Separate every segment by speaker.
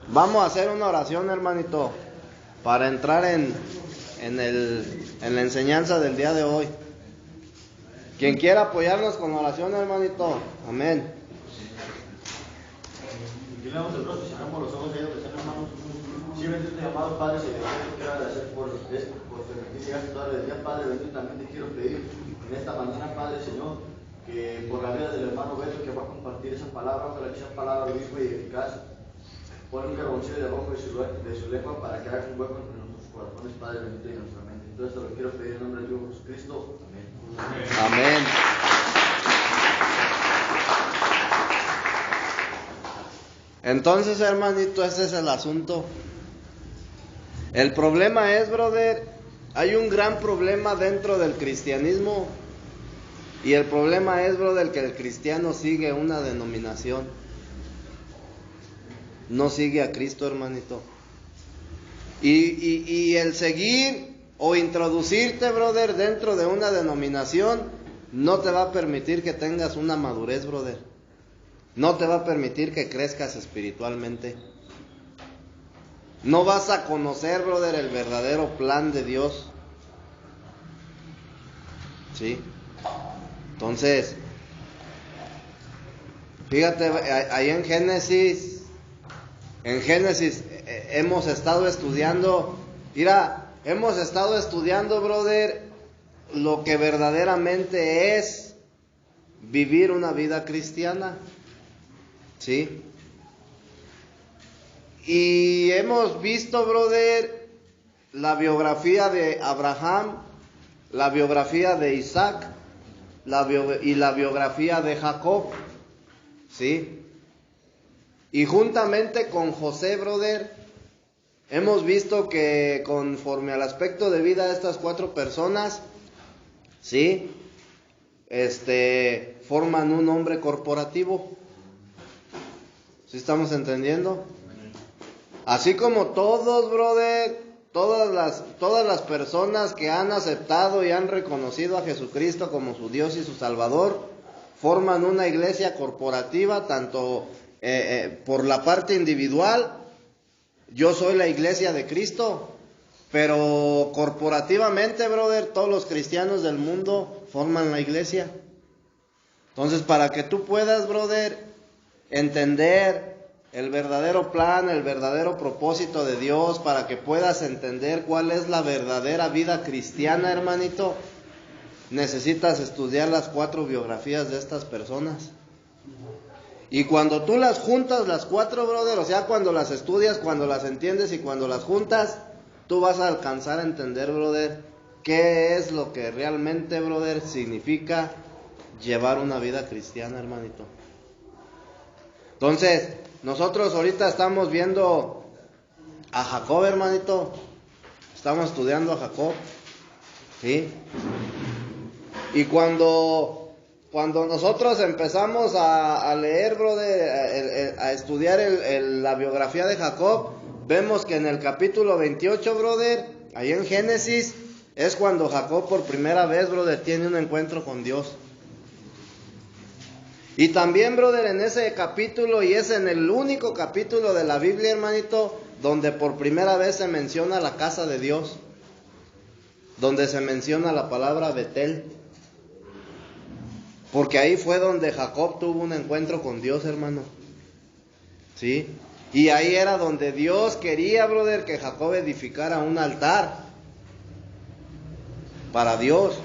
Speaker 1: Vamos a hacer una oración, hermanito, para entrar en la enseñanza del día de hoy. Quien quiera apoyarnos con oración, hermanito. Amén.
Speaker 2: Inclinamos el rostro y cerramos los ojos, hermanos. Sí, bendito y amado Padre Celestial, quiero agradecer por permitir llegar toda la día, Padre bendito. También te quiero pedir en esta mañana, Padre Señor, que por la vida del hermano Beto que va a compartir esa palabra, ojalá que sea palabra viva y eficaz. Pon un carboncillo debajo de su lengua para que haga un hueco entre nuestros corazones, Padre bendito, y nuestra mente. Entonces te lo quiero pedir en nombre de Dios Jesucristo. Amén.
Speaker 1: Amén. Entonces, hermanito, ese es el asunto. El problema es, brother, hay un gran problema dentro del cristianismo. Y el problema es, brother, que el cristiano sigue una denominación. No sigue a Cristo, hermanito. Y el seguir o introducirte, brother, dentro de una denominación no te va a permitir que tengas una madurez, brother. No te va a permitir que crezcas espiritualmente. No vas a conocer, brother, el verdadero plan de Dios. ¿Sí? Entonces, fíjate, ahí en Génesis hemos estado estudiando, hemos estado estudiando, brother, lo que verdaderamente es vivir una vida cristiana. ¿Sí? Y hemos visto, brother, la biografía de Abraham, la biografía de Isaac, y la biografía de Jacob. ¿Sí? Y juntamente con José, brother, hemos visto que conforme al aspecto de vida de estas cuatro personas, ¿sí? Forman un hombre corporativo. ¿Sí estamos entendiendo? Así como todos, brother, todas las personas que han aceptado y han reconocido a Jesucristo como su Dios y su Salvador, forman una iglesia corporativa, tanto por la parte individual. Yo soy la iglesia de Cristo, pero corporativamente, brother, todos los cristianos del mundo forman la iglesia. Entonces, para que tú puedas, brother, entender el verdadero plan, el verdadero propósito de Dios, para que puedas entender cuál es la verdadera vida cristiana, hermanito, necesitas estudiar las cuatro biografías de estas personas. Y cuando tú las juntas, las cuatro, brother, o sea, cuando las estudias, cuando las entiendes y cuando las juntas, tú vas a alcanzar a entender, brother, qué es lo que realmente, brother, significa llevar una vida cristiana, hermanito. Entonces, nosotros ahorita estamos viendo a Jacob, hermanito. Estamos estudiando a Jacob. ¿Sí? Y cuando nosotros empezamos a leer, brother, a estudiar la biografía de Jacob, vemos que en el capítulo 28, brother, ahí en Génesis, es cuando Jacob por primera vez, brother, tiene un encuentro con Dios. Y también, brother, en ese capítulo, y es en el único capítulo de la Biblia, hermanito, donde por primera vez se menciona la casa de Dios, donde se menciona la palabra Betel, porque ahí fue donde Jacob tuvo un encuentro con Dios, hermano. ¿Sí? Y ahí era donde Dios quería, brother, que Jacob edificara un altar para Dios.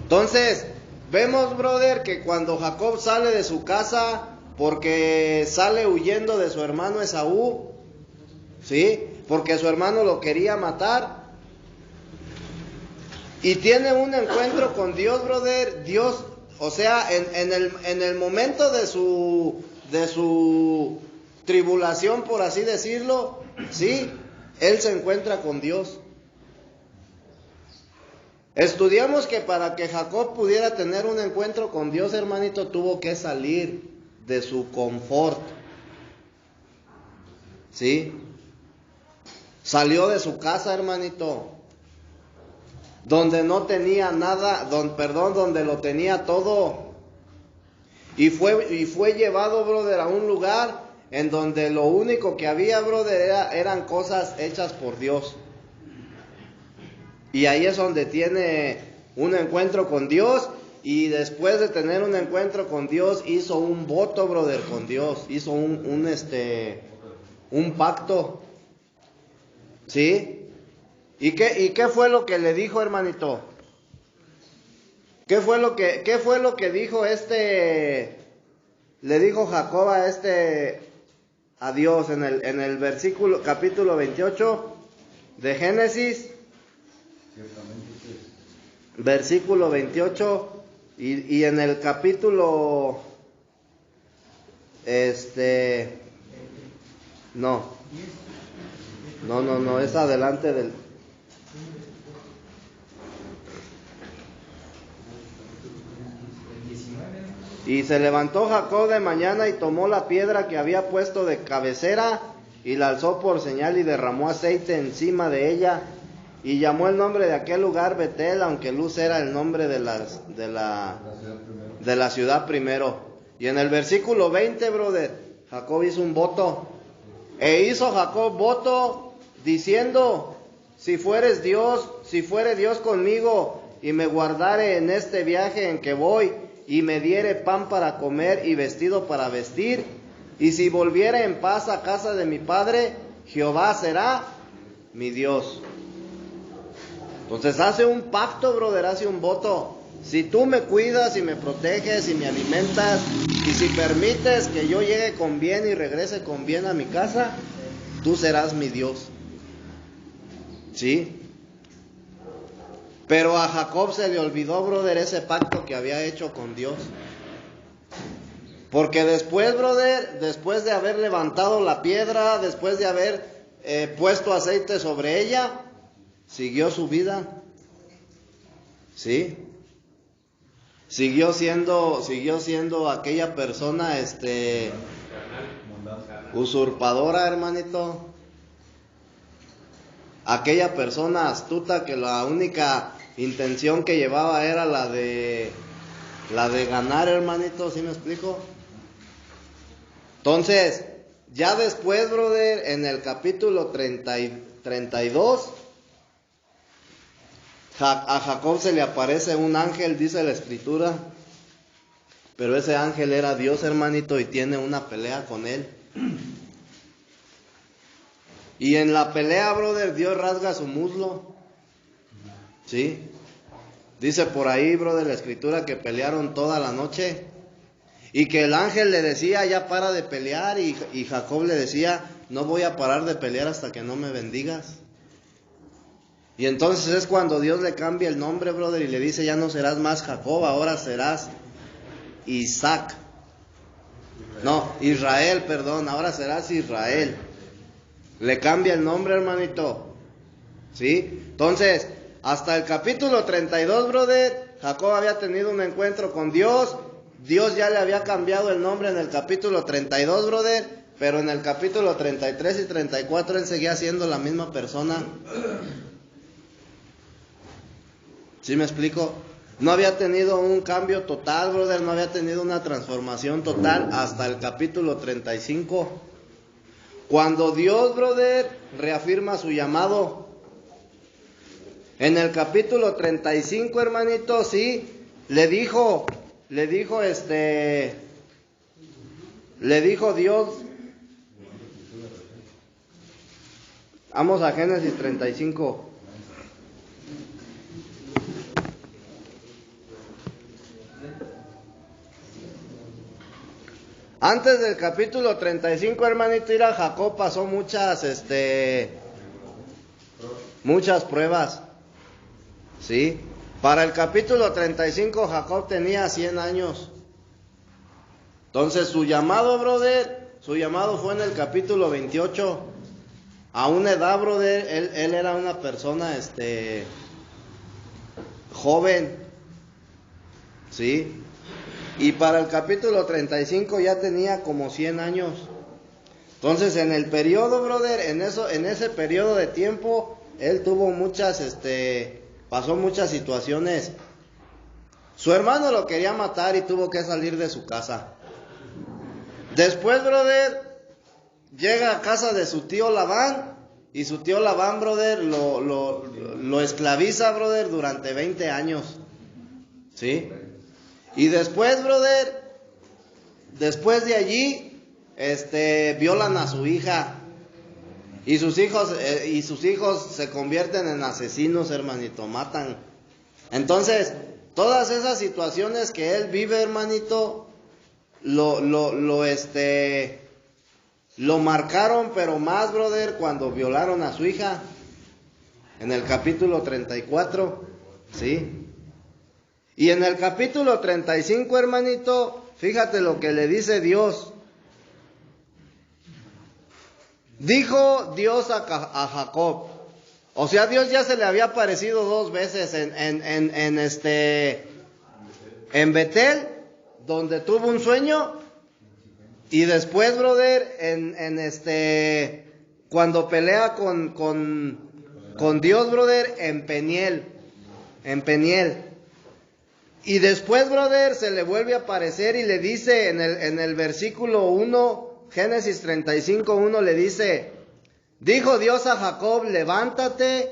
Speaker 1: Entonces, vemos, brother, que cuando Jacob sale de su casa, porque sale huyendo de su hermano Esaú, ¿sí? Porque su hermano lo quería matar, y tiene un encuentro con Dios, brother. Dios, o sea, en el momento de su tribulación, por así decirlo, ¿sí? Él se encuentra con Dios. Estudiamos que para que Jacob pudiera tener un encuentro con Dios, hermanito, tuvo que salir de su confort. ¿Sí? Salió de su casa, hermanito, donde no tenía nada, donde lo tenía todo. Y fue llevado, brother, a un lugar en donde lo único que había, brother, eran cosas hechas por Dios. Y ahí es donde tiene un encuentro con Dios. Y después de tener un encuentro con Dios, hizo un voto, brother, con Dios. Hizo un pacto. ¿Sí? ¿Y qué fue lo que le dijo, hermanito? ¿Qué fue lo que dijo le dijo Jacob a Dios en el versículo, capítulo 28 de Génesis? Versículo 28 y en el capítulo no, es adelante del... Y se levantó Jacob de mañana y tomó la piedra que había puesto de cabecera y la alzó por señal y derramó aceite encima de ella y llamó el nombre de aquel lugar Betel, aunque Luz era el nombre de la ciudad primero. Y en el versículo 20, brother, Jacob hizo un voto. E hizo Jacob voto diciendo: si fuere Dios conmigo y me guardare en este viaje en que voy, y me diere pan para comer y vestido para vestir, y si volviere en paz a casa de mi padre, Jehová será mi Dios. Entonces hace un pacto, brother, hace un voto. Si tú me cuidas y me proteges y me alimentas, y si permites que yo llegue con bien y regrese con bien a mi casa, tú serás mi Dios. ¿Sí? Pero a Jacob se le olvidó, brother, ese pacto que había hecho con Dios. Porque después, brother, después de haber levantado la piedra, después de haber puesto aceite sobre ella, siguió su vida. ¿Sí? Siguió siendo aquella persona, usurpadora, hermanito. Aquella persona astuta que la única intención que llevaba era la de ganar, hermanito, ¿sí me explico? Entonces, ya después, brother, en el capítulo 32, a Jacob se le aparece un ángel, dice la escritura, pero ese ángel era Dios, hermanito, y tiene una pelea con él. Y en la pelea, brother, Dios rasga su muslo. ¿Sí? Dice por ahí, brother, la escritura que pelearon toda la noche. Y que el ángel le decía: ya para de pelear. Y Jacob le decía: no voy a parar de pelear hasta que no me bendigas. Y entonces es cuando Dios le cambia el nombre, brother, y le dice: ya no serás más Jacob, ahora serás Isaac. No, Israel, perdón, ahora serás Israel. Le cambia el nombre, hermanito. ¿Sí? Entonces, hasta el capítulo 32, brother, Jacob había tenido un encuentro con Dios. Dios ya le había cambiado el nombre en el capítulo 32, brother. Pero en el capítulo 33 y 34 él seguía siendo la misma persona. ¿Sí me explico? No había tenido un cambio total, brother. No había tenido una transformación total hasta el capítulo 35. Cuando Dios, brother, reafirma su llamado. En el capítulo 35, hermanito, sí, le dijo Dios. Vamos a Génesis 35. Antes del capítulo 35, hermanito, Jacob pasó muchas pruebas. ¿Sí? Para el capítulo 35, Jacob tenía 100 años. Entonces, su llamado, brother, fue en el capítulo 28. A una edad, brother, él era una persona, joven. ¿Sí? Y para el capítulo 35 ya tenía como 100 años. Entonces, en el periodo, brother, en ese periodo de tiempo, él tuvo pasó muchas situaciones. Su hermano lo quería matar y tuvo que salir de su casa. Después, brother, llega a casa de su tío Labán, y su tío Labán, brother, lo esclaviza, brother, durante 20 años. ¿Sí? Y después, brother, después de allí, violan a su hija. Y sus hijos se convierten en asesinos, hermanito, matan. Entonces, todas esas situaciones que él vive, hermanito, lo marcaron, pero más, brother, cuando violaron a su hija, en el capítulo 34, ¿sí? Y en el capítulo 35, hermanito, fíjate lo que le dice Dios. Dijo Dios a Jacob, o sea, Dios ya se le había aparecido 2 veces en Betel, donde tuvo un sueño. Y después, brother, cuando pelea con Dios, brother, en Peniel. Y después, brother, se le vuelve a aparecer y le dice en el versículo 1, Génesis 35:1, le dice: dijo Dios a Jacob, levántate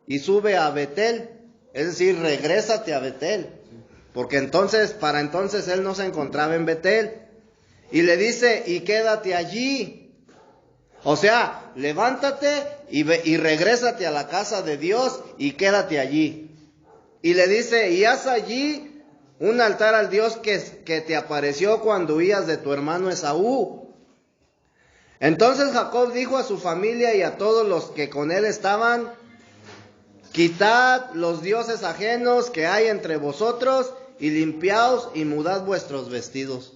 Speaker 1: y sube a Betel. Es decir, regrésate a Betel. Porque para entonces él no se encontraba en Betel. Y le dice, y quédate allí. O sea, levántate y regrésate a la casa de Dios y quédate allí. Y le dice, y haz allí un altar al Dios que te apareció cuando huías de tu hermano Esaú. Entonces Jacob dijo a su familia y a todos los que con él estaban: quitad los dioses ajenos que hay entre vosotros y limpiaos y mudad vuestros vestidos.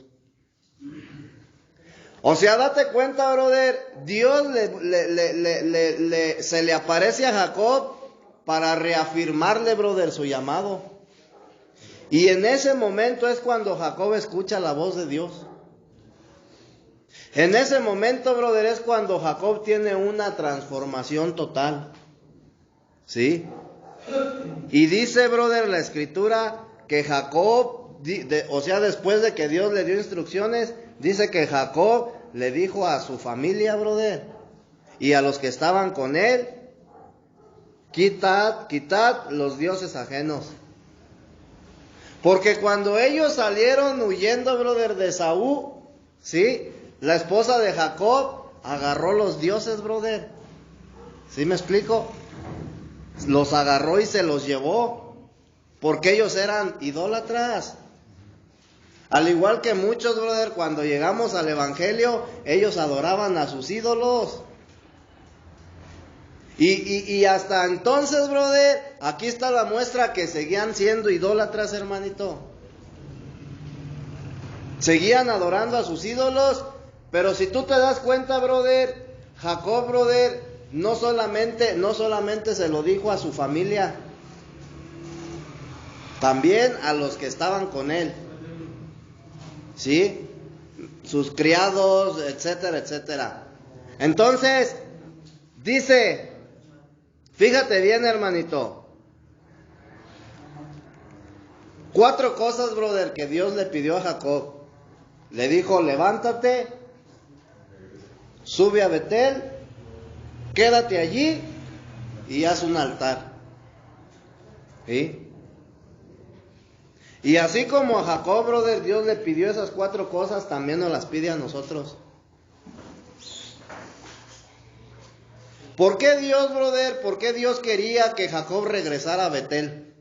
Speaker 1: O sea, date cuenta, brother, Dios se le aparece a Jacob para reafirmarle, brother, su llamado. Y en ese momento es cuando Jacob escucha la voz de Dios. En ese momento, brother, es cuando Jacob tiene una transformación total. ¿Sí? Y dice, brother, la escritura que Jacob, o sea, después de que Dios le dio instrucciones, dice que Jacob le dijo a su familia, brother, y a los que estaban con él: quitad los dioses ajenos. Porque cuando ellos salieron huyendo, brother, de Saúl, ¿sí? La esposa de Jacob agarró los dioses, brother. ¿Sí me explico? Los agarró y se los llevó, porque ellos eran idólatras. Al igual que muchos, brother, cuando llegamos al evangelio, ellos adoraban a sus ídolos. Y hasta entonces, brother, aquí está la muestra que seguían siendo idólatras, hermanito. Seguían adorando a sus ídolos. Pero si tú te das cuenta, brother, Jacob, brother, no solamente se lo dijo a su familia, también a los que estaban con él. ¿Sí? Sus criados, etcétera, etcétera. Entonces, dice, fíjate bien, hermanito, 4 cosas, brother, que Dios le pidió a Jacob. Le dijo: levántate, sube a Betel, quédate allí y haz un altar. ¿Sí? Y así como a Jacob, brother, Dios le pidió esas 4 cosas, también nos las pide a nosotros. ¿Por qué Dios, brother? ¿Por qué Dios quería que Jacob regresara a Betel?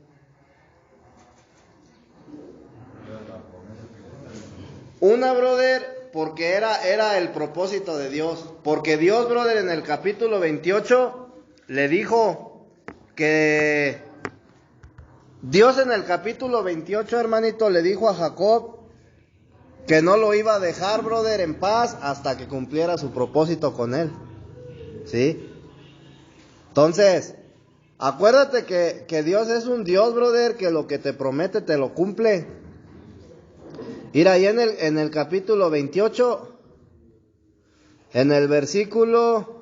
Speaker 1: Una, brother, porque era el propósito de Dios. Porque Dios, brother, en el capítulo 28 le dijo que... Dios en el capítulo 28, hermanito, le dijo a Jacob que no lo iba a dejar, brother, en paz hasta que cumpliera su propósito con él. ¿Sí? Entonces, acuérdate que Dios es un Dios, brother, que lo que te promete te lo cumple. Mira, ahí en el capítulo 28, en el versículo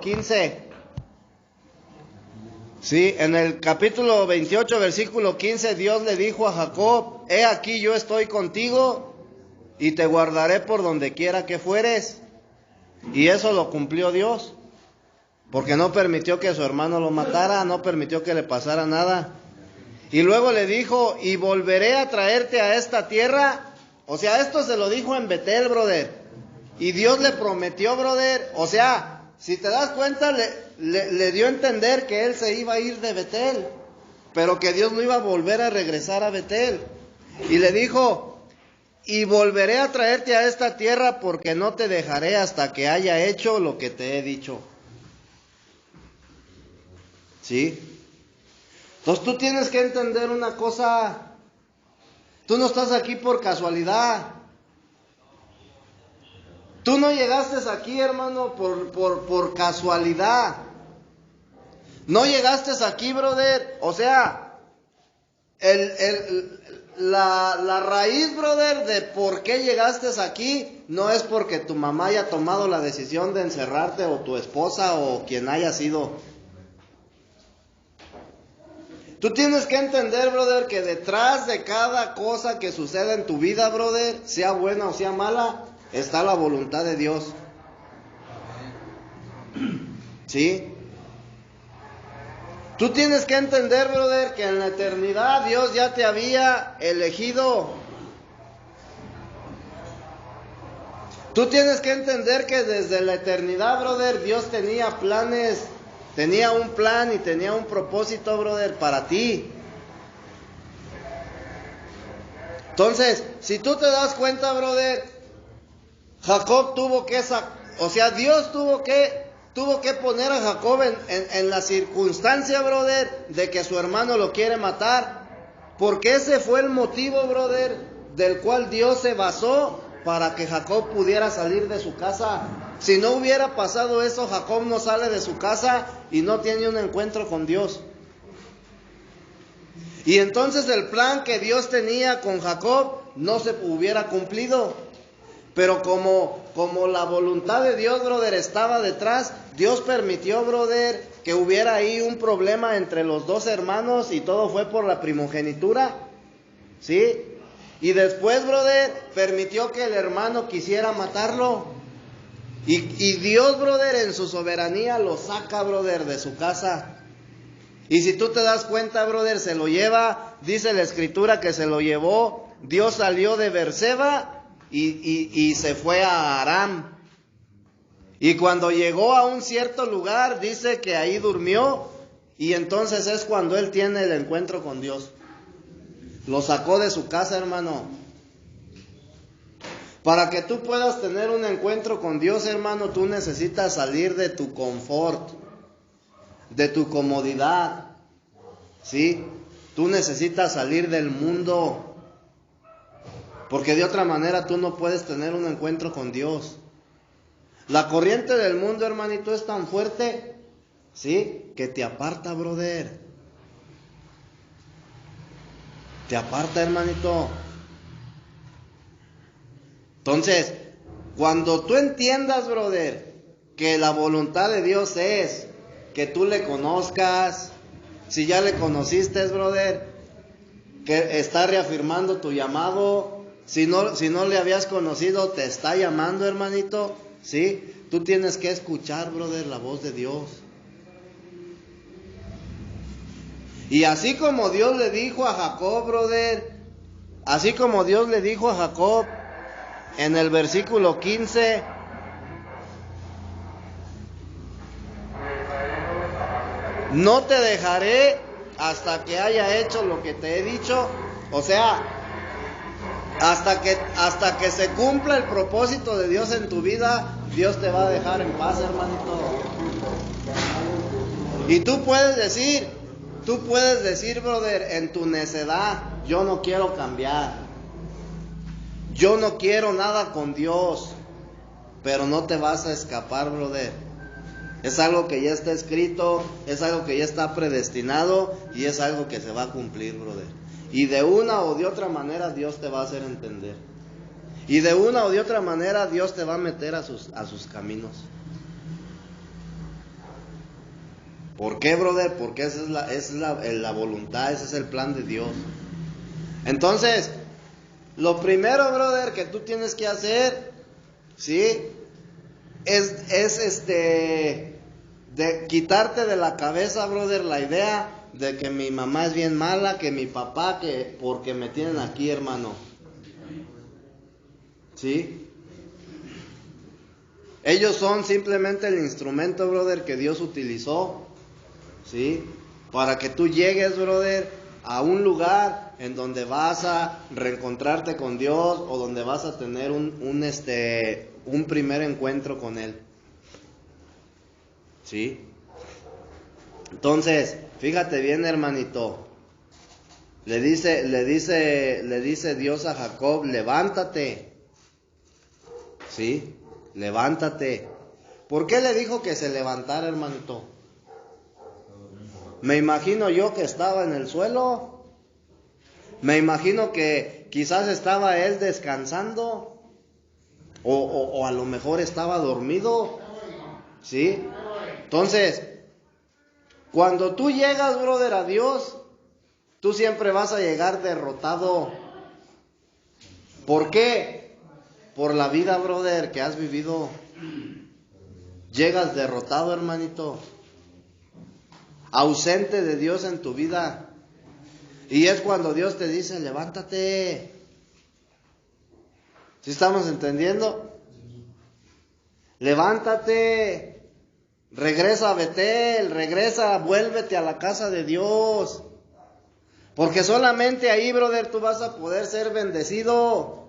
Speaker 1: 15, Sí, en el capítulo 28, versículo 15, Dios le dijo a Jacob: he aquí yo estoy contigo y te guardaré por donde quiera que fueres. Y eso lo cumplió Dios, porque no permitió que su hermano lo matara, no permitió que le pasara nada. Y luego le dijo: y volveré a traerte a esta tierra. O sea, esto se lo dijo en Betel, brother. Y Dios le prometió, brother. O sea, si te das cuenta, le dio a entender que él se iba a ir de Betel, pero que Dios lo iba a volver a regresar a Betel. Y le dijo: y volveré a traerte a esta tierra, porque no te dejaré hasta que haya hecho lo que te he dicho. ¿Sí? Entonces tú tienes que entender una cosa. Tú no estás aquí por casualidad. Tú no llegaste aquí, hermano, por casualidad. No llegaste aquí, brother. O sea, la raíz, brother, de por qué llegaste aquí no es porque tu mamá haya tomado la decisión de encerrarte, o tu esposa, o quien haya sido. Tú tienes que entender, brother, que detrás de cada cosa que suceda en tu vida, brother, sea buena o sea mala, está la voluntad de Dios. ¿Sí? Tú tienes que entender, brother, que en la eternidad Dios ya te había elegido. Tú tienes que entender que desde la eternidad, brother, Dios tenía planes, tenía un plan y tenía un propósito, brother, para ti. Entonces, si tú te das cuenta, brother, Jacob tuvo que Dios tuvo que poner a Jacob en la circunstancia, brother, de que su hermano lo quiere matar, porque ese fue el motivo, brother, del cual Dios se basó para que Jacob pudiera salir de su casa. Si no hubiera pasado eso, Jacob no sale de su casa y no tiene un encuentro con Dios. Y entonces el plan que Dios tenía con Jacob no se hubiera cumplido. Pero como la voluntad de Dios, brother, estaba detrás, Dios permitió, brother, que hubiera ahí un problema entre los dos hermanos, y todo fue por la primogenitura, ¿sí? Y después, brother, permitió que el hermano quisiera matarlo. Y Dios, brother, en su soberanía lo saca, brother, de su casa. Y si tú te das cuenta, brother, se lo lleva, dice la escritura que se lo llevó. Dios salió de Berseba y se fue a Aram. Y cuando llegó a un cierto lugar, dice que ahí durmió. Y entonces es cuando él tiene el encuentro con Dios. Lo sacó de su casa, hermano. Para que tú puedas tener un encuentro con Dios, hermano, tú necesitas salir de tu confort, de tu comodidad, ¿sí? Tú necesitas salir del mundo, porque de otra manera tú no puedes tener un encuentro con Dios. La corriente del mundo, hermanito, es tan fuerte, ¿sí?, que te aparta, brother. Te aparta, hermanito. Entonces, cuando tú entiendas, brother, que la voluntad de Dios es que tú le conozcas, si ya le conociste, brother, que está reafirmando tu llamado. Si no le habías conocido, te está llamando, hermanito, ¿sí? Tú tienes que escuchar, brother, la voz de Dios. Y así como Dios le dijo a Jacob, brother, así como Dios le dijo a Jacob en el versículo 15, no te dejaré hasta que haya hecho lo que te he dicho. O sea, hasta que se cumpla el propósito de Dios en tu vida, Dios te va a dejar en paz, hermanito. Y tú puedes decir, brother, en tu necedad: yo no quiero cambiar, yo no quiero nada con Dios. Pero no te vas a escapar, brother. Es algo que ya está escrito, es algo que ya está predestinado, y es algo que se va a cumplir, brother. Y de una o de otra manera Dios te va a hacer entender. Y de una o de otra manera Dios te va a meter a sus caminos. ¿Por qué, brother? Porque esa es la voluntad, ese es el plan de Dios. Entonces, lo primero, brother, que tú tienes que hacer, ¿sí? Es de quitarte de la cabeza, brother, la idea de que mi mamá es bien mala, que mi papá, que porque me tienen aquí, hermano. ¿Sí? Ellos son simplemente el instrumento, brother, que Dios utilizó, ¿sí? Para que tú llegues, brother, a un lugar en donde vas a reencontrarte con Dios o donde vas a tener un primer encuentro con Él. ¿Sí? Entonces, fíjate bien, hermanito. Le dice Dios a Jacob, levántate. ¿Sí? Levántate. ¿Por qué le dijo que se levantara, hermanito? Me imagino yo que estaba en el suelo. Me imagino que quizás estaba él descansando. O a lo mejor estaba dormido. ¿Sí? Entonces, cuando tú llegas, brother, a Dios, tú siempre vas a llegar derrotado. ¿Por qué? Por la vida, brother, que has vivido. Llegas derrotado, hermanito. Ausente de Dios en tu vida. Y es cuando Dios te dice, levántate. ¿Sí estamos entendiendo? Levántate. Regresa a Betel, regresa, vuélvete a la casa de Dios. Porque solamente ahí, brother, tú vas a poder ser bendecido.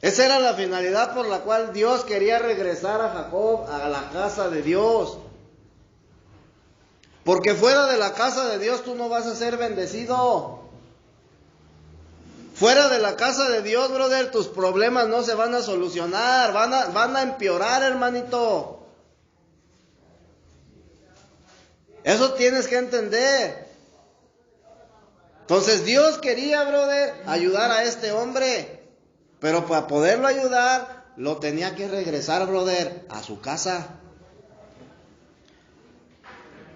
Speaker 1: Esa era la finalidad por la cual Dios quería regresar a Jacob a la casa de Dios. Porque fuera de la casa de Dios tú no vas a ser bendecido. Fuera de la casa de Dios, brother, tus problemas no se van a solucionar, van a empeorar, hermanito. Eso tienes que entender. Entonces Dios quería, brother, ayudar a este hombre. Pero para poderlo ayudar, lo tenía que regresar, brother, a su casa.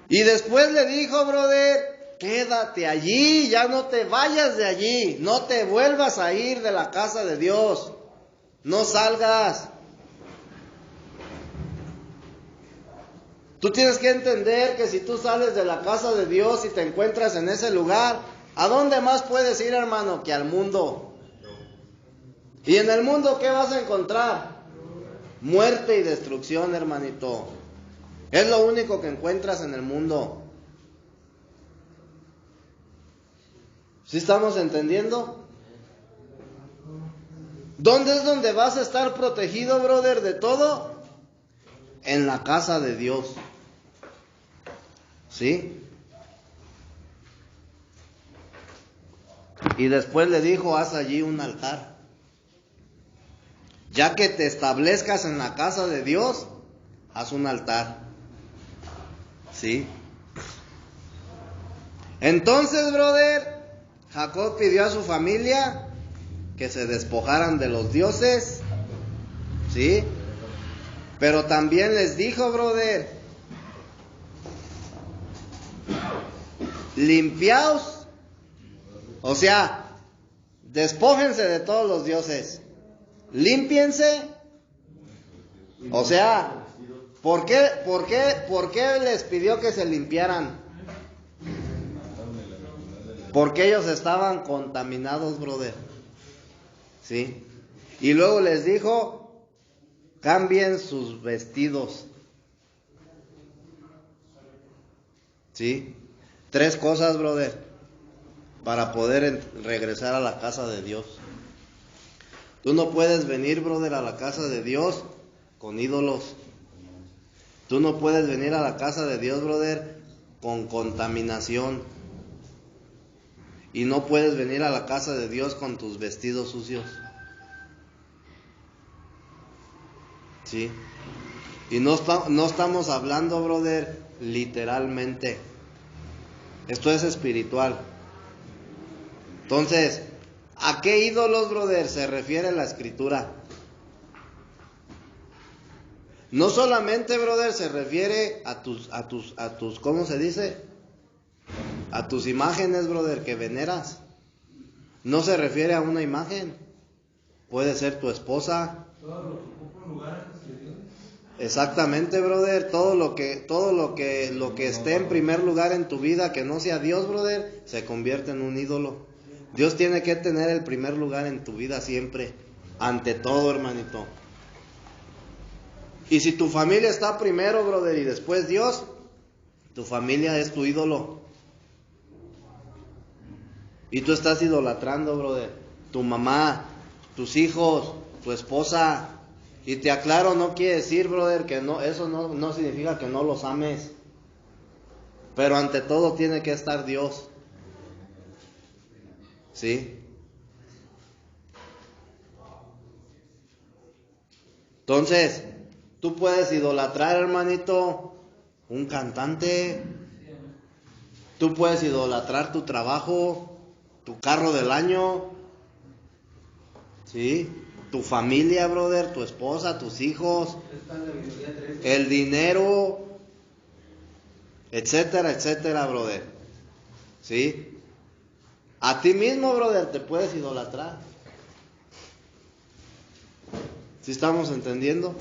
Speaker 1: Y después le dijo, brother, quédate allí, ya no te vayas de allí, no te vuelvas a ir de la casa de Dios, no salgas. Tú tienes que entender que si tú sales de la casa de Dios y te encuentras en ese lugar, ¿a dónde más puedes ir, hermano, que al mundo? ¿Y en el mundo qué vas a encontrar? Muerte y destrucción, hermanito. Es lo único que encuentras en el mundo. ¿Sí estamos entendiendo? ¿Dónde es donde vas a estar protegido, brother, de todo? En la casa de Dios. ¿Sí? Y después le dijo, haz allí un altar. Ya que te establezcas en la casa de Dios, haz un altar. ¿Sí? Entonces, brother, Jacob pidió a su familia que se despojaran de los dioses. ¿Sí? Pero también les dijo, brother, limpiaos. O sea, despójense de todos los dioses. Límpiense. O sea, ¿por qué les pidió que se limpiaran? Porque ellos estaban contaminados, brother. ¿Sí? Y luego les dijo, cambien sus vestidos. ¿Sí? 3 cosas, brother, para poder regresar a la casa de Dios. Tú no puedes venir, brother, a la casa de Dios con ídolos. Tú no puedes venir a la casa de Dios, brother, con contaminación. Y no puedes venir a la casa de Dios con tus vestidos sucios. ¿Sí? Y no estamos hablando, brother, literalmente. Esto es espiritual. Entonces, ¿a qué ídolos, brother, se refiere la Escritura? No solamente, brother, se refiere a tus, ¿cómo se dice? A tus imágenes, brother, que veneras. No se refiere a una imagen. Puede ser tu esposa.
Speaker 3: Todo lo que ocupa un lugar antes que Dios.
Speaker 1: Exactamente, brother. Todo lo que esté en primer lugar en tu vida que no sea Dios, brother, se convierte en un ídolo. Dios tiene que tener el primer lugar en tu vida siempre, ante todo, hermanito. Y si tu familia está primero, brother, y después Dios, tu familia es tu ídolo. Y tú estás idolatrando, brother, tu mamá, tus hijos, tu esposa. Y te aclaro, no quiere decir, brother, que no, eso no significa que no los ames. Pero ante todo tiene que estar Dios. ¿Sí? Entonces, tú puedes idolatrar, hermanito, un cantante. Tú puedes idolatrar tu trabajo, tu carro del año. ¿Sí? Tu familia, brother, tu esposa, tus hijos, el dinero, etcétera, etcétera, brother. ¿Sí? A ti mismo, brother, te puedes idolatrar. ¿Sí estamos entendiendo?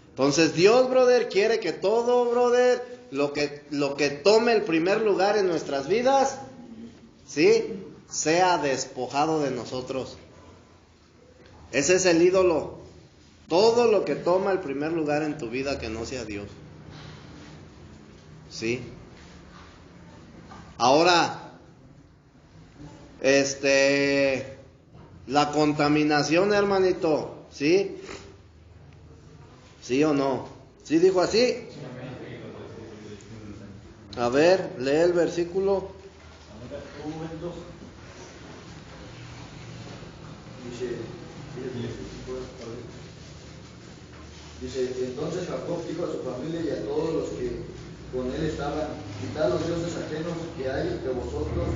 Speaker 1: Entonces Dios, brother, quiere que todo, brother, lo que tome el primer lugar en nuestras vidas, ¿sí?, sea despojado de nosotros. Ese es el ídolo. Todo lo que toma el primer lugar en tu vida que no sea Dios. ¿Sí? Ahora, la contaminación, hermanito, ¿sí? ¿Sí o no? ¿Sí dijo así? A ver, lee el versículo.
Speaker 2: Un momento. Dice, entonces Jacob dijo a su familia y a todos los que con él estaban: quitad los dioses ajenos que hay entre vosotros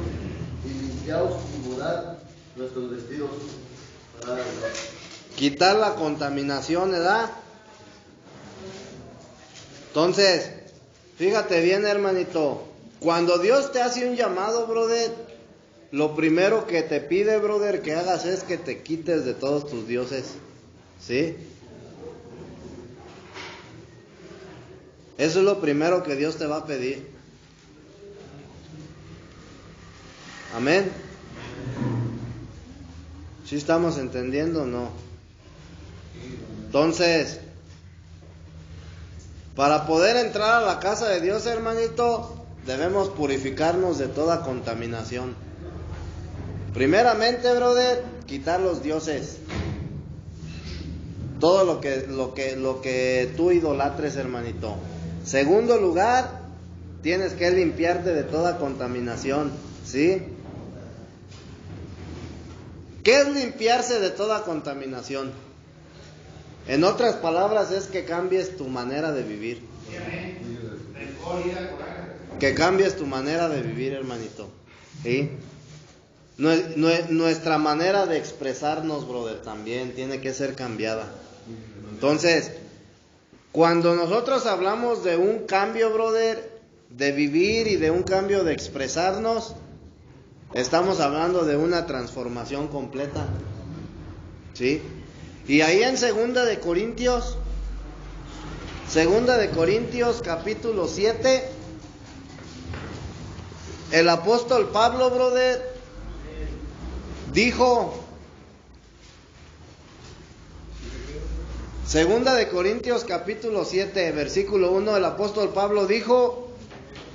Speaker 2: y limpiaos y mudad nuestros vestidos.
Speaker 1: Quitar la contaminación, ¿verdad? Entonces, fíjate bien, hermanito, cuando Dios te hace un llamado, brother, lo primero que te pide, brother, que hagas es que te quites de todos tus dioses. ¿Sí? Eso es lo primero que Dios te va a pedir. Amén. ¿Sí estamos entendiendo o no? Entonces, para poder entrar a la casa de Dios, hermanito, debemos purificarnos de toda contaminación. Primeramente, brother, quitar los dioses. Todo lo que tú idolatres, hermanito. Segundo lugar, tienes que limpiarte de toda contaminación, ¿sí? ¿Qué es limpiarse de toda contaminación? En otras palabras, es que cambies tu manera de vivir. Que cambies tu manera de vivir, hermanito. ¿Sí? Nuestra manera de expresarnos, brother, también tiene que ser cambiada. Entonces, cuando nosotros hablamos de un cambio, brother, de vivir y de un cambio de expresarnos, estamos hablando de una transformación completa. ¿Sí? Y ahí en Segunda de Corintios capítulo 7, el apóstol Pablo, brother, dijo, Segunda de Corintios capítulo 7, versículo 1, el apóstol Pablo dijo: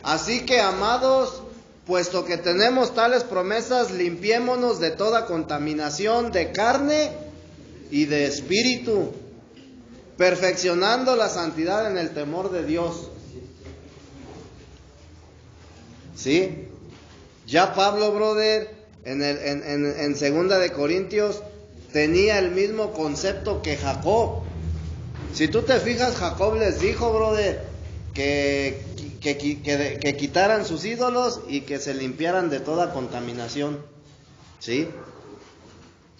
Speaker 1: así que, amados, puesto que tenemos tales promesas, limpiémonos de toda contaminación de carne y de espíritu, perfeccionando la santidad en el temor de Dios. ¿Sí? Ya Pablo, brother, en Segunda de Corintios tenía el mismo concepto que Jacob. Si tú te fijas, Jacob les dijo, brother, que quitaran sus ídolos y que se limpiaran de toda contaminación. ¿Sí?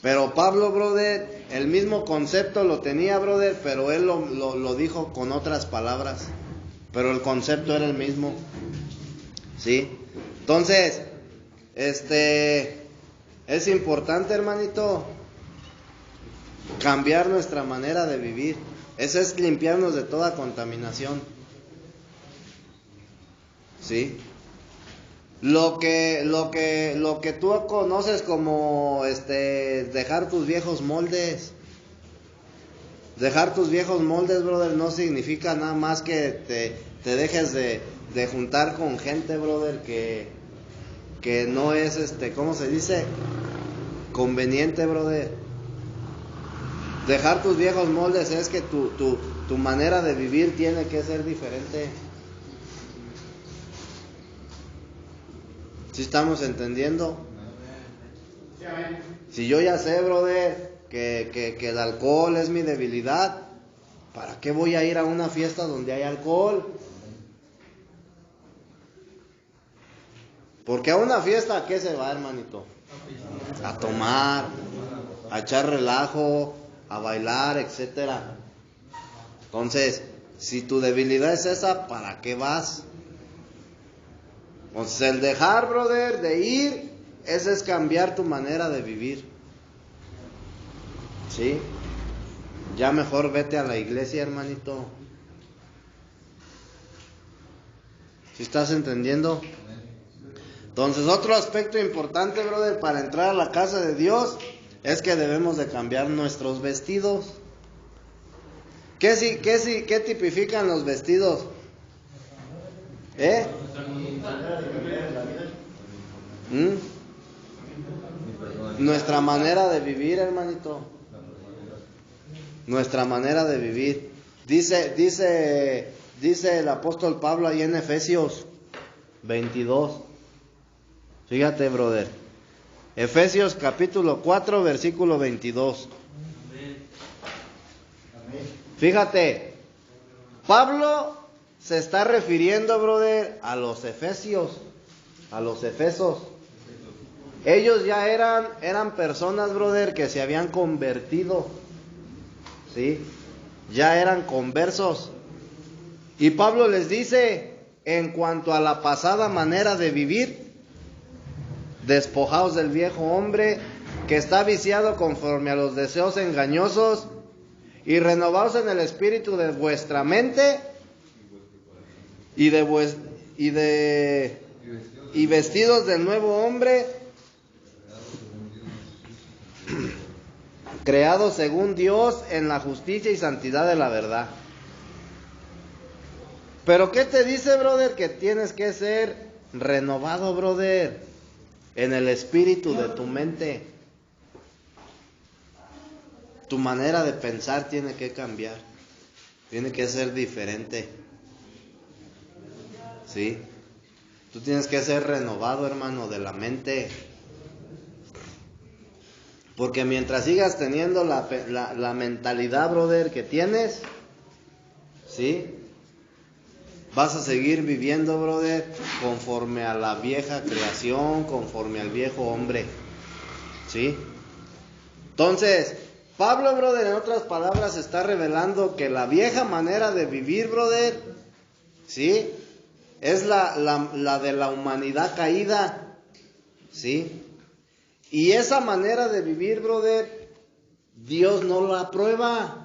Speaker 1: Pero Pablo, brother, el mismo concepto lo tenía, brother, pero él lo dijo con otras palabras. Pero el concepto era el mismo. ¿Sí? Entonces, es importante, hermanito, cambiar nuestra manera de vivir. Eso es limpiarnos de toda contaminación. ¿Sí? Lo que tú conoces como dejar tus viejos moldes. Dejar tus viejos moldes, brother, no significa nada más que te dejes de juntar con gente, brother, que no es, ¿cómo se dice? Conveniente, brother. Dejar tus viejos moldes es que tu manera de vivir tiene que ser diferente. ¿Sí estamos entendiendo? Si yo ya sé, brother, que el alcohol es mi debilidad, ¿para qué voy a ir a una fiesta donde hay alcohol? Porque a una fiesta, ¿a qué se va, hermanito? A tomar, a echar relajo, a bailar, etcétera. Entonces, si tu debilidad es esa, ¿para qué vas? Entonces, el dejar, brother, de ir, ese es cambiar tu manera de vivir. ¿Sí? Ya mejor vete a la iglesia, hermanito. ¿Sí estás entendiendo? Entonces, otro aspecto importante, brother, para entrar a la casa de Dios es que debemos de cambiar nuestros vestidos. ¿Qué tipifican los vestidos? Nuestra manera de vivir, hermanito. Nuestra manera de vivir. Dice el apóstol Pablo ahí en Efesios 22. Fíjate, brother. Efesios capítulo 4, versículo 22. Fíjate, Pablo se está refiriendo, brother, a los efesios, a los efesos. Ellos ya eran personas, brother, que se habían convertido, ¿sí? Ya eran conversos. Y Pablo les dice, en cuanto a la pasada manera de vivir, despojaos del viejo hombre que está viciado conforme a los deseos engañosos y renovaos en el espíritu de vuestra mente y vestidos del nuevo hombre creado según Dios en la justicia y santidad de la verdad. Pero ¿qué te dice, brother? Que tienes que ser renovado, brother, en el espíritu de tu mente. Tu manera de pensar tiene que cambiar. Tiene que ser diferente. ¿Sí? Tú tienes que ser renovado, hermano, de la mente. Porque mientras sigas teniendo la mentalidad, brother, que tienes, ¿sí? Vas a seguir viviendo, brother, conforme a la vieja creación, conforme al viejo hombre. ¿Sí? Entonces, Pablo, brother, en otras palabras, está revelando que la vieja manera de vivir, brother, ¿sí? Es la de la humanidad caída, ¿sí? Y esa manera de vivir, brother, Dios no la aprueba.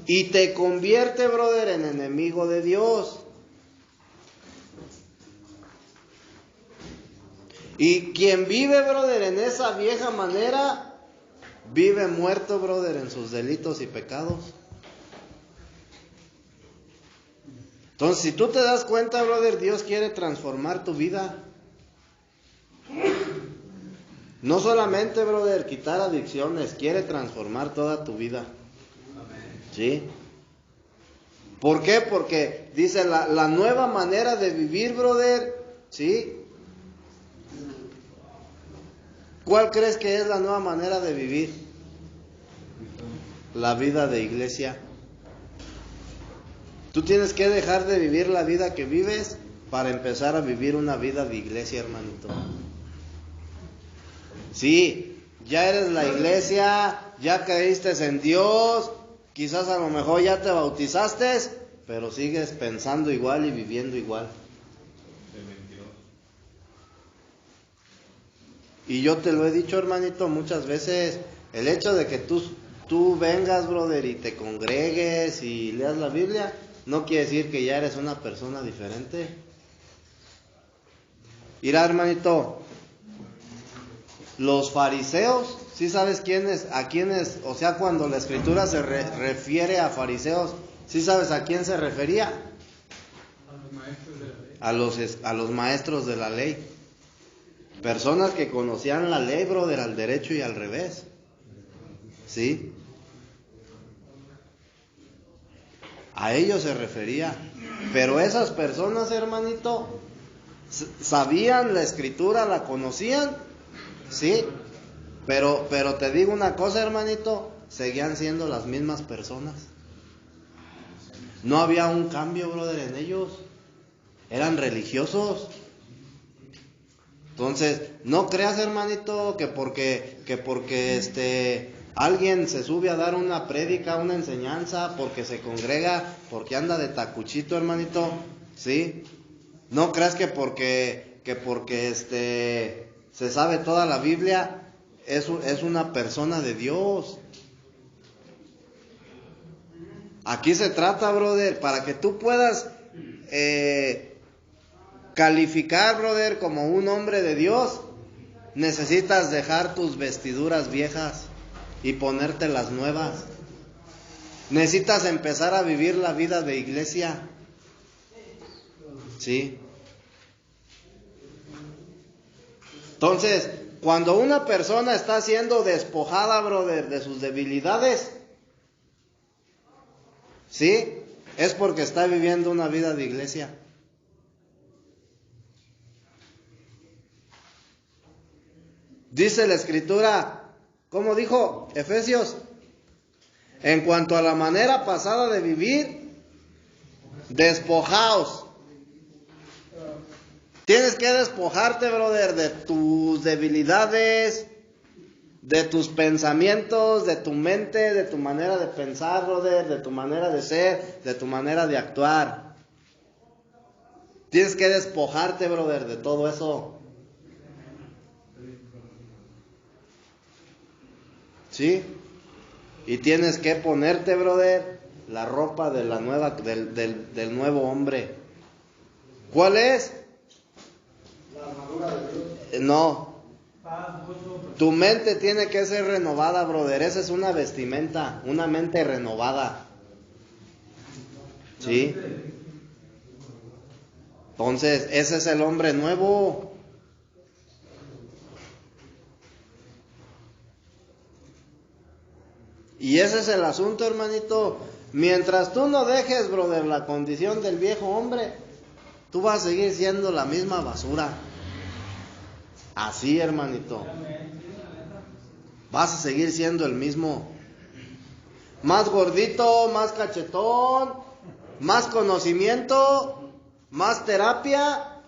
Speaker 1: Y te convierte, brother, en enemigo de Dios. Y quien vive, brother, en esa vieja manera, vive muerto, brother, en sus delitos y pecados. Entonces, si tú te das cuenta, brother, Dios quiere transformar tu vida. No solamente, brother, quitar adicciones, quiere transformar toda tu vida. ¿Sí? ¿Por qué? Porque dice la nueva manera de vivir, brother, ¿sí? ¿Cuál crees que es la nueva manera de vivir? La vida de iglesia. Tú tienes que dejar de vivir la vida que vives para empezar a vivir una vida de iglesia, hermanito. Sí, ya eres la iglesia, ya creíste en Dios, quizás a lo mejor ya te bautizaste, pero sigues pensando igual y viviendo igual. Y yo te lo he dicho, hermanito, muchas veces, el hecho de que tú vengas, brother, y te congregues y leas la Biblia, no quiere decir que ya eres una persona diferente. Mira, hermanito, los fariseos, ¿sí sabes quiénes, a quiénes, o sea, cuando la escritura se refiere a fariseos, ¿sí sabes a quién se refería? A los maestros de la ley. Personas que conocían la ley, brother, al derecho y al revés. ¿Sí? A ellos se refería. Pero esas personas, hermanito, sabían la escritura, la conocían, ¿sí? Pero te digo una cosa, hermanito, seguían siendo las mismas personas. No había un cambio, brother, en ellos. Eran religiosos. Entonces, no creas, hermanito, que porque alguien se sube a dar una prédica, una enseñanza, porque se congrega, porque anda de tacuchito, hermanito, ¿sí? No creas que porque se sabe toda la Biblia, es una persona de Dios. Aquí se trata, brother, para que tú puedas calificar, brother, como un hombre de Dios, necesitas dejar tus vestiduras viejas y ponerte las nuevas. Necesitas empezar a vivir la vida de iglesia. ¿Sí? Entonces, cuando una persona está siendo despojada, brother, de sus debilidades, ¿sí? Es porque está viviendo una vida de iglesia. Dice la escritura, ¿cómo dijo Efesios? En cuanto a la manera pasada de vivir, despojaos. Tienes que despojarte, brother, de tus debilidades, de tus pensamientos, de tu mente, de tu manera de pensar, brother, de tu manera de ser, de tu manera de actuar. Tienes que despojarte, brother, de todo eso. ¿Sí? Y tienes que ponerte, brother, la ropa de la nueva, del nuevo hombre. ¿Cuál es?
Speaker 2: La armadura de Dios.
Speaker 1: No. Tu mente tiene que ser renovada, brother. Esa es una vestimenta, una mente renovada. ¿Sí? Entonces, ese es el hombre nuevo. Y ese es el asunto, hermanito. Mientras tú no dejes, brother, la condición del viejo hombre, tú vas a seguir siendo la misma basura. Así, hermanito. Vas a seguir siendo el mismo. Más gordito, más cachetón, más conocimiento, más terapia,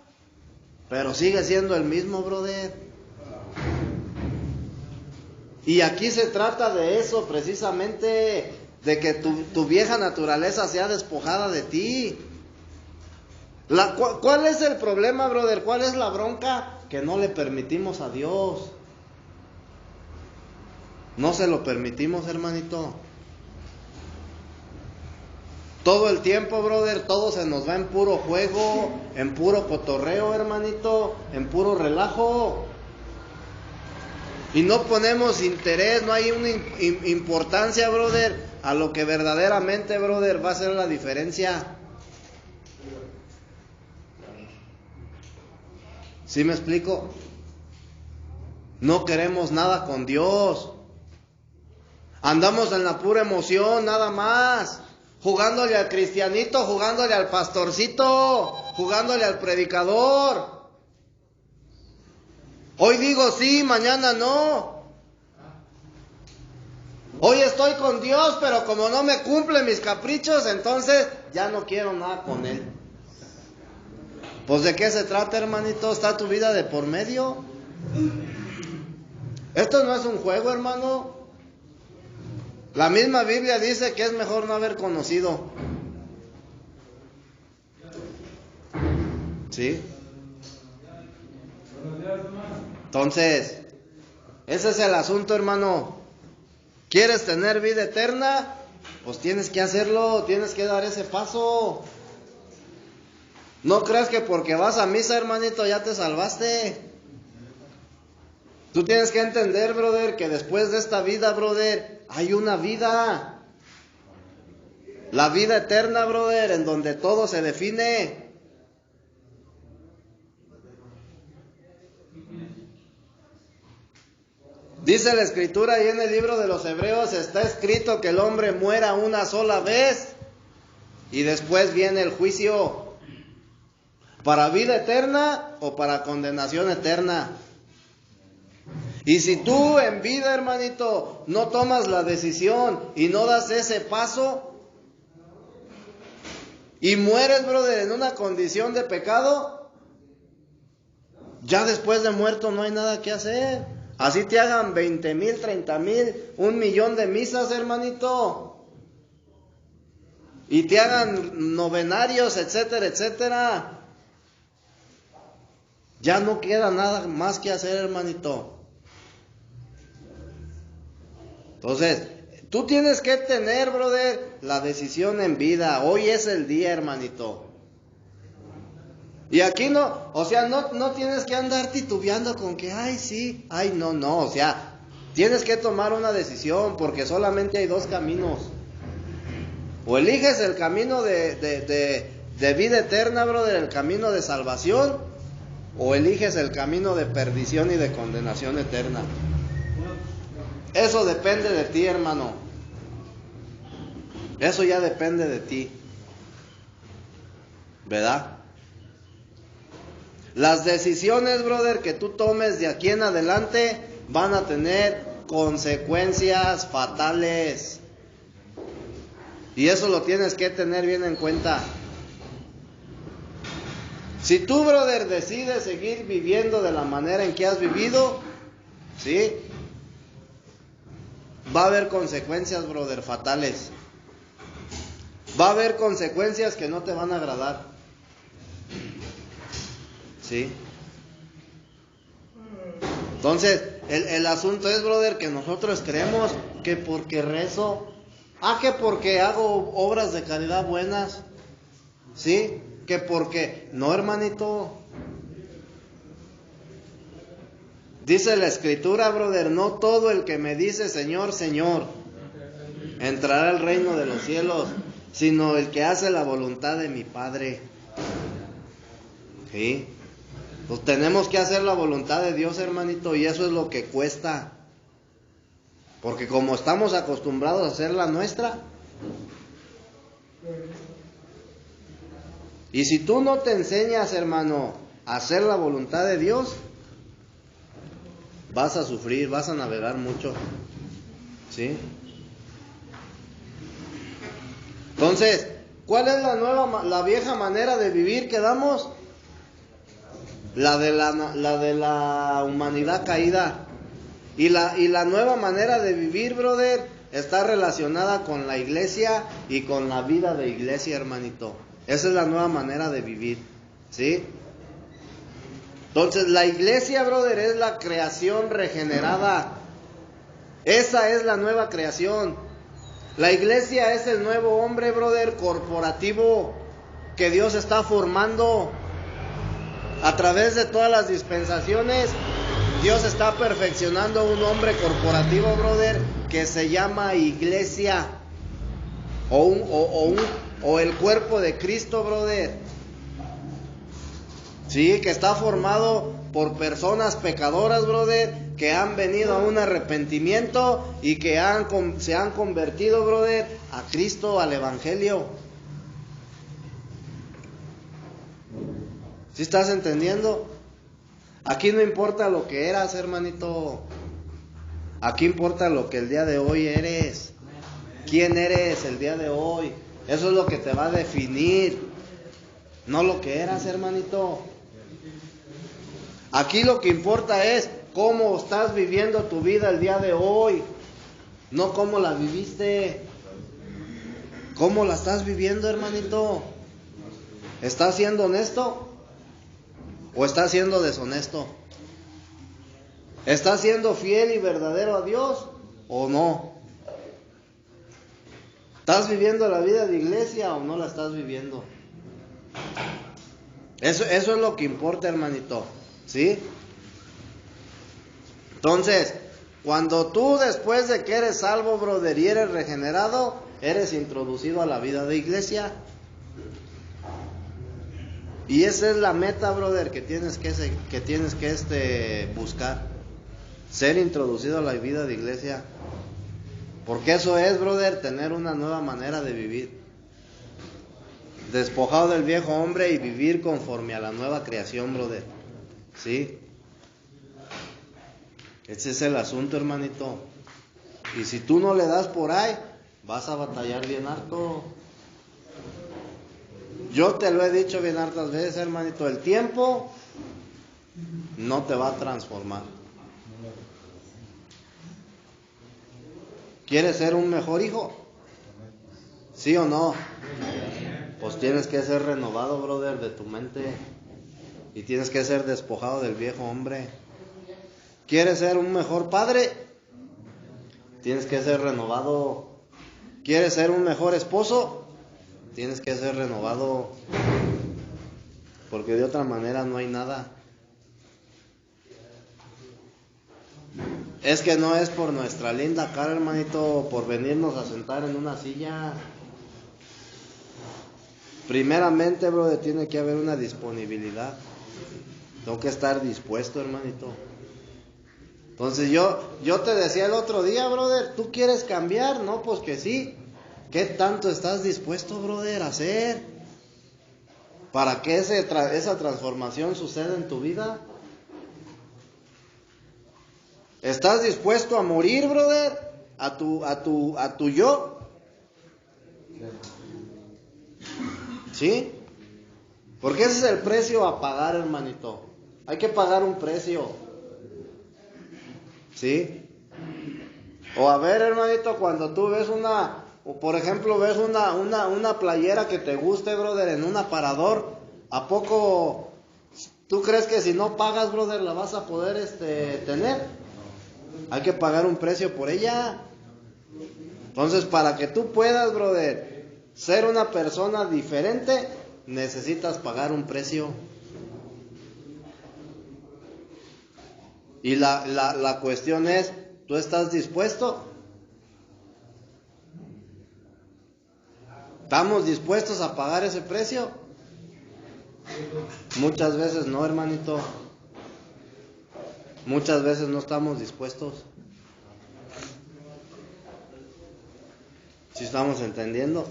Speaker 1: pero sigue siendo el mismo, brother. Y aquí se trata de eso, precisamente, de que tu vieja naturaleza sea despojada de ti. ¿Cuál es el problema, brother? ¿Cuál es la bronca? Que no le permitimos a Dios. No se lo permitimos, hermanito. Todo el tiempo, brother, todo se nos va en puro juego, en puro cotorreo, hermanito, en puro relajo. Y no ponemos interés, no hay una importancia, brother, a lo que verdaderamente, brother, va a ser la diferencia. ¿Sí me explico? No queremos nada con Dios. Andamos en la pura emoción, nada más. Jugándole al cristianito, jugándole al pastorcito, jugándole al predicador. Hoy digo sí, mañana no. Hoy estoy con Dios, pero como no me cumple mis caprichos, entonces ya no quiero nada con Él. Pues ¿de qué se trata, hermanito? ¿Está tu vida de por medio? Esto no es un juego, hermano. La misma Biblia dice que es mejor no haber conocido. ¿Sí? Entonces, ese es el asunto, hermano. ¿Quieres tener vida eterna? Pues tienes que hacerlo, tienes que dar ese paso. No creas que porque vas a misa, hermanito, ya te salvaste. Tú tienes que entender, brother, que después de esta vida, brother, hay una vida. La vida eterna, brother, en donde todo se define. Dice la Escritura ahí en el libro de los Hebreos, está escrito que el hombre muera una sola vez y después viene el juicio. ¿Para vida eterna o para condenación eterna? Y si tú en vida, hermanito, no tomas la decisión y no das ese paso y mueres, brother, en una condición de pecado, ya después de muerto no hay nada que hacer. Así te hagan 20,000, 30,000, 1,000,000 de misas, hermanito, y te hagan novenarios, etcétera, etcétera. Ya no queda nada más que hacer, hermanito. Entonces, tú tienes que tener, brother, la decisión en vida. Hoy es el día, hermanito. Y aquí no, o sea, no tienes que andar titubeando con que, ay, sí, ay, no. O sea, tienes que tomar una decisión porque solamente hay dos caminos. O eliges el camino de vida eterna, brother, el camino de salvación, o eliges el camino de perdición y de condenación eterna. Eso depende de ti, hermano. Eso ya depende de ti. ¿Verdad? Las decisiones, brother, que tú tomes de aquí en adelante van a tener consecuencias fatales. Y eso lo tienes que tener bien en cuenta. Si tú, brother, decides seguir viviendo de la manera en que has vivido, ¿sí? Va a haber consecuencias, brother, fatales. Va a haber consecuencias que no te van a agradar. ¿Sí? Entonces, el asunto es, brother, que nosotros creemos que porque rezo, que porque hago obras de caridad buenas, ¿sí? Que porque, no, hermanito. Dice la Escritura, brother, no todo el que me dice Señor, Señor, entrará al reino de los cielos, sino el que hace la voluntad de mi Padre. ¿Sí? Pues tenemos que hacer la voluntad de Dios, hermanito, y eso es lo que cuesta. Porque como estamos acostumbrados a hacer la nuestra, y si tú no te enseñas, hermano, a hacer la voluntad de Dios, vas a sufrir, vas a navegar mucho. ¿Sí? Entonces, ¿cuál es la vieja manera de vivir que damos? La de la humanidad caída. Y la nueva manera de vivir, brother, está relacionada con la iglesia y con la vida de iglesia, hermanito. Esa es la nueva manera de vivir, ¿sí? Entonces, la iglesia, brother, es la creación regenerada. Esa es la nueva creación. La iglesia es el nuevo hombre, brother, corporativo que Dios está formando. A través de todas las dispensaciones, Dios está perfeccionando un hombre corporativo, brother, que se llama iglesia. O el cuerpo de Cristo, brother. Sí, que está formado por personas pecadoras, brother, que han venido a un arrepentimiento y que se han convertido, brother, a Cristo, al Evangelio. ¿Sí estás entendiendo? Aquí no importa lo que eras, hermanito. Aquí importa lo que el día de hoy eres. ¿Quién eres el día de hoy? Eso es lo que te va a definir. No lo que eras, hermanito. Aquí lo que importa es cómo estás viviendo tu vida el día de hoy, no cómo la viviste. ¿Cómo la estás viviendo, hermanito? ¿Estás siendo honesto o estás siendo deshonesto? ¿Estás siendo fiel y verdadero a Dios o no? ¿Estás viviendo la vida de iglesia o no la estás viviendo? Eso es lo que importa, hermanito, ¿sí? Entonces, cuando tú después de que eres salvo, brother, y eres regenerado, eres introducido a la vida de iglesia. Y esa es la meta, brother, que tienes que buscar. Ser introducido a la vida de iglesia. Porque eso es, brother, tener una nueva manera de vivir. Despojado del viejo hombre y vivir conforme a la nueva creación, brother. ¿Sí? Ese es el asunto, hermanito. Y si tú no le das por ahí, vas a batallar bien harto. Yo te lo he dicho bien hartas veces, hermanito. El tiempo no te va a transformar. ¿Quieres ser un mejor hijo? ¿Sí o no? Pues tienes que ser renovado, brother, de tu mente. Y tienes que ser despojado del viejo hombre. ¿Quieres ser un mejor padre? Tienes que ser renovado. ¿Quieres ser un mejor esposo? Tienes que ser renovado. Porque de otra manera no hay nada. Es que no es por nuestra linda cara, hermanito, por venirnos a sentar en una silla. Primeramente, brother, tiene que haber una disponibilidad. Tengo que estar dispuesto, hermanito. Entonces yo te decía el otro día, brother, ¿tú quieres cambiar? No, pues que sí. ¿Qué tanto estás dispuesto, brother, a hacer para que esa transformación suceda en tu vida? ¿Estás dispuesto a morir, brother? ¿A tu yo? ¿Sí? Porque ese es el precio a pagar, hermanito. Hay que pagar un precio. ¿Sí? O a ver, hermanito, cuando tú ves por ejemplo, ves una playera que te guste, brother, en un aparador, ¿a poco tú crees que si no pagas, brother, la vas a poder tener? Hay que pagar un precio por ella. Entonces, para que tú puedas, brother, ser una persona diferente, necesitas pagar un precio. Y la cuestión es, ¿tú estás dispuesto? ¿Estamos dispuestos a pagar ese precio? Muchas veces no, hermanito. Muchas veces no estamos dispuestos. ¿Sí estamos entendiendo?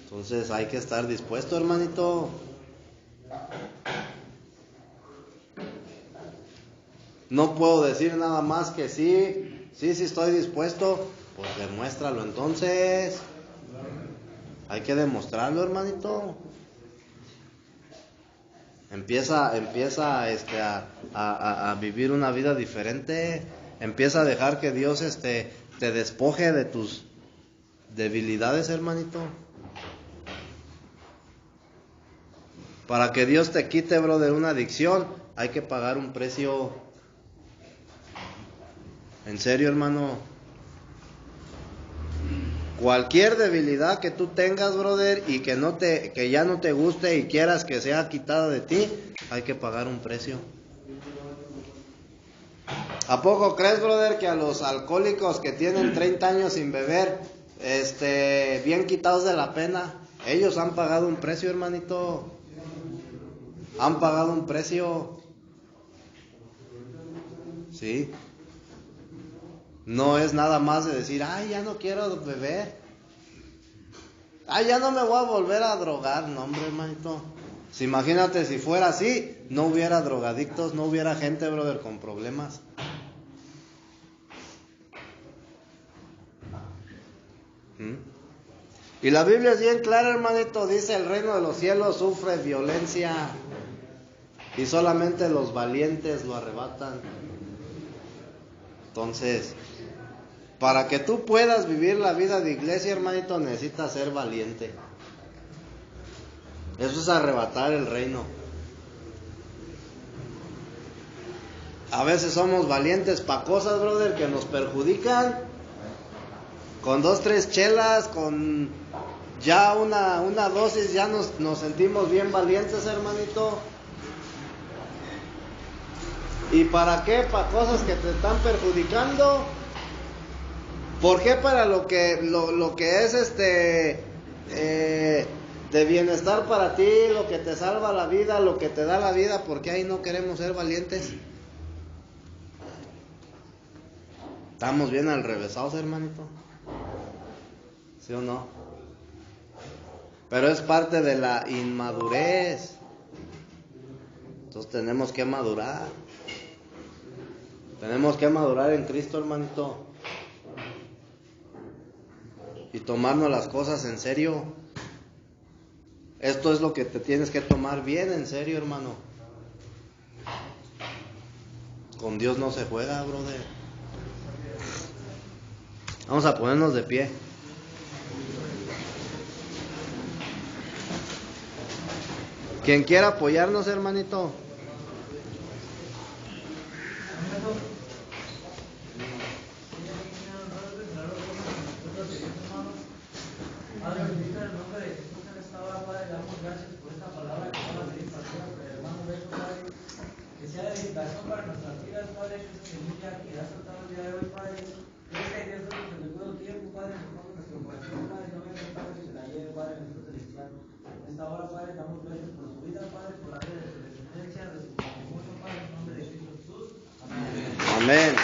Speaker 1: Entonces hay que estar dispuesto, hermanito. No puedo decir nada más que sí estoy dispuesto. Pues demuéstralo entonces. Hay que demostrarlo, hermanito. Empieza a vivir una vida diferente. Empieza a dejar que Dios te despoje de tus debilidades, hermanito. Para que Dios te quite, bro, de una adicción, hay que pagar un precio. En serio, hermano. Cualquier debilidad que tú tengas, brother, y que ya no te guste y quieras que sea quitada de ti, hay que pagar un precio. ¿A poco crees, brother, que a los alcohólicos que tienen 30 años sin beber, bien quitados de la pena, ellos han pagado un precio, hermanito? Han pagado un precio. ¿Sí? No es nada más de decir, ay, ya no quiero beber. Ay, ya no me voy a volver a drogar. No, hombre, hermanito. Si imagínate si fuera así, no hubiera drogadictos, no hubiera gente, brother, con problemas. Y la Biblia es bien clara, hermanito. Dice, el reino de los cielos sufre violencia. y solamente los valientes lo arrebatan. Entonces, para que tú puedas vivir la vida de iglesia, hermanito, necesitas ser valiente. Eso es arrebatar el reino. A veces somos valientes para cosas, brother, que nos perjudican. Con 2, 3 chelas, con ya una dosis, ya nos sentimos bien valientes, hermanito. ¿Y para qué? Para cosas que te están perjudicando. ¿Por qué? Para lo que es de bienestar para ti, lo que te salva la vida, lo que te da la vida. ¿Por qué ahí no queremos ser valientes? Estamos bien alrevesados, hermanito. ¿Sí o no? Pero es parte de la inmadurez. Entonces tenemos que madurar. Tenemos que madurar en Cristo, hermanito. Y tomarnos las cosas en serio. Esto es lo que te tienes que tomar bien en serio, hermano. Con Dios no se juega, brother. Vamos a ponernos de pie. Quien quiera apoyarnos, hermanito.
Speaker 4: Padre, bendito en el nombre de Jesús en esta hora, Padre, le damos gracias por esta palabra que acaba de ir pastora por el hermano Beto, Padre, que sea de edificación para nuestras vidas, Padre, que esa semilla que has soltado el día de hoy, Padre, que esta idea es lo que te puedo tiempo, Padre, nos ponga nuestro corazón, Padre, no venga, Padre, que se la lleve, Padre, nuestro celestial. En esta hora, Padre, damos gracias por su vida, Padre, por la de su descendencia, de su matrimonio, Padre, en nombre de Cristo Jesús. Amén.
Speaker 1: Amén.